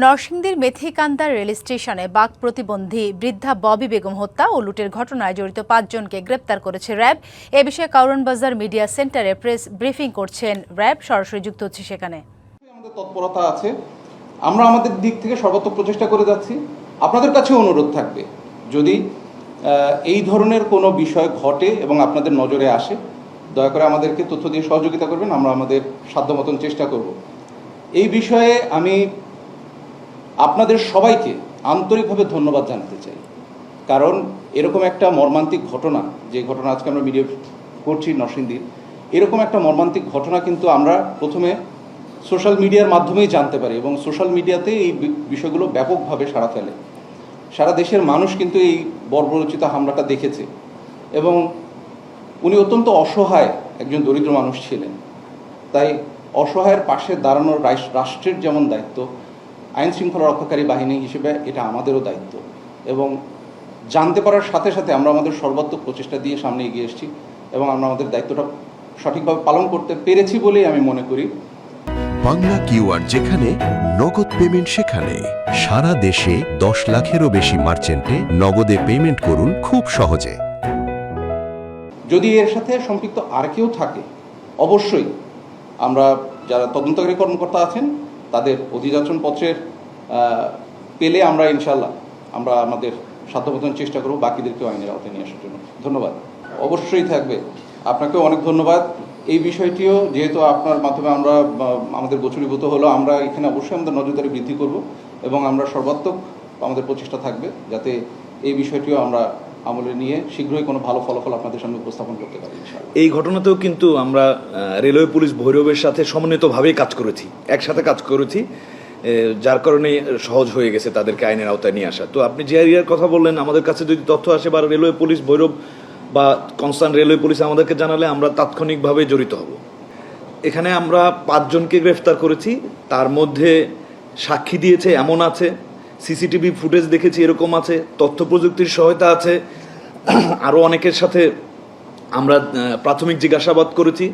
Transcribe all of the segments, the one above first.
নরসিংদীর মেথিকান্দা রেল স্টেশনে বাক প্রতিবন্ধী বৃদ্ধা ববি বেগম হত্যা ও লুটের ঘটনায় জড়িত ৫ জনকে গ্রেপ্তার করেছে র্যাব। এ বিষয়ে কারওয়ান বাজার মিডিয়া সেন্টারে প্রেস ব্রিফিং করছেন র্যাব। সরাসরি যুক্ত হচ্ছে সেখানে। আমাদের তৎপরতা আছে, আমরা আমাদের দিক থেকে সর্বোত্তম প্রচেষ্টা করে যাচ্ছি। আপনাদের কাছেও অনুরোধ থাকবে, যদি এই ধরনের কোনো বিষয় ঘটে এবং আপনাদের নজরে আসে, দয়া করে আমাদেরকে তথ্য দিয়ে সহযোগিতা করবেন। আমরা আমাদের সাধ্যমতন চেষ্টা করব। এই বিষয়ে আমি আপনাদের সবাইকে আন্তরিকভাবে ধন্যবাদ জানাতে চাই, কারণ এরকম একটা মর্মান্তিক ঘটনা, যে ঘটনা আজকে আমরা মিডিয়া করছি নরসিংদীর, এরকম একটা মর্মান্তিক ঘটনা কিন্তু আমরা প্রথমে সোশ্যাল মিডিয়ার মাধ্যমেই জানতে পারি এবং সোশ্যাল মিডিয়াতে এই বিষয়গুলো ব্যাপকভাবে সাড়া ফেলে। সারা দেশের মানুষ কিন্তু এই বর্বরচিত হামলাটা দেখেছে এবং উনি অত্যন্ত অসহায় একজন দরিদ্র মানুষ ছিলেন। তাই অসহায়ের পাশে দাঁড়ানোর রাষ্ট্রের যেমন দায়িত্ব, আইন শৃঙ্খলা রক্ষাকারী বাহিনী হিসেবে এটা আমাদেরও দায়িত্ব। এবং জানতে পারার সাথে সাথে আমরা আমাদের সর্বাত্মক প্রচেষ্টা দিয়ে সামনে এগিয়ে এসেছি এবং আমরা আমাদের দায়িত্বটা সঠিকভাবে পালন করতে পেরেছি বলেই আমি মনে করি। বাংলা কিউআর যেখানে নগদ পেমেন্ট সেখানে। সারা দেশে 10 লাখেরও বেশি মার্চেন্টে নগদে পেমেন্ট করুন খুব সহজে। যদি এর সাথে সম্পৃক্ত আর কেউ থাকে, অবশ্যই আমরা যারা তদন্তকারী কর্মকর্তা আছেন তাদের অধিযাচন পত্রের পেলে আমরা ইনশাল্লাহ আমরা আমাদের সাধ্যমতন চেষ্টা করব বাকিদেরকেও আইনের আওতায় নিয়ে আসার জন্য। ধন্যবাদ। অবশ্যই থাকবে। আপনাকেও অনেক ধন্যবাদ। এই বিষয়টিও যেহেতু আপনার মাধ্যমে আমরা আমাদের গোচরীভূত হলো, আমরা এখানে অবশ্যই আমাদের নজরদারি বৃদ্ধি করব এবং আমরা সর্বাত্মক আমাদের প্রচেষ্টা থাকবে যাতে এই বিষয়টিও আমরা আমলে নিয়ে শীঘ্রই কোনো ভালো ফলাফল আপনাদের সামনে উপস্থাপন করতে পারি। এই ঘটনাতেও কিন্তু আমরা রেলওয়ে পুলিশ ভৈরবের সাথে সমন্বিতভাবেই কাজ করেছি, একসাথে কাজ করেছি, যার কারণে সহজ হয়ে গেছে তাদেরকে আইনের আওতায় নিয়ে আসা। তো আপনি যে এরিয়ার কথা বললেন, আমাদের কাছে যদি তথ্য আসে বা রেলওয়ে পুলিশ ভৈরব বা কনসার্ন রেলওয়ে পুলিশ আমাদেরকে জানালে আমরা তাৎক্ষণিকভাবে জড়িত হব। এখানে আমরা 5 জনকে গ্রেফতার করেছি, তার মধ্যে সাক্ষী দিয়েছে এমন আছে, সিসিটিভি ফুটেজ দেখেছি এরকম আছে, তথ্য প্রযুক্তির সহায়তা আছে, আরও অনেকের সাথে আমরা প্রাথমিক জিজ্ঞাসাবাদ করেছি।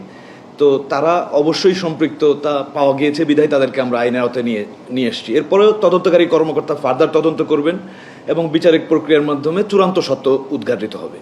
তো তারা অবশ্যই সম্পৃক্ততা পাওয়া গিয়েছে বিধায় তাদেরকে আমরা আইনের আওতায় নিয়ে এসেছি। এরপরেও তদন্তকারী কর্মকর্তা ফার্দার তদন্ত করবেন এবং বিচারিক প্রক্রিয়ার মাধ্যমে চূড়ান্ত সত্য উদ্ঘাটিত হবে।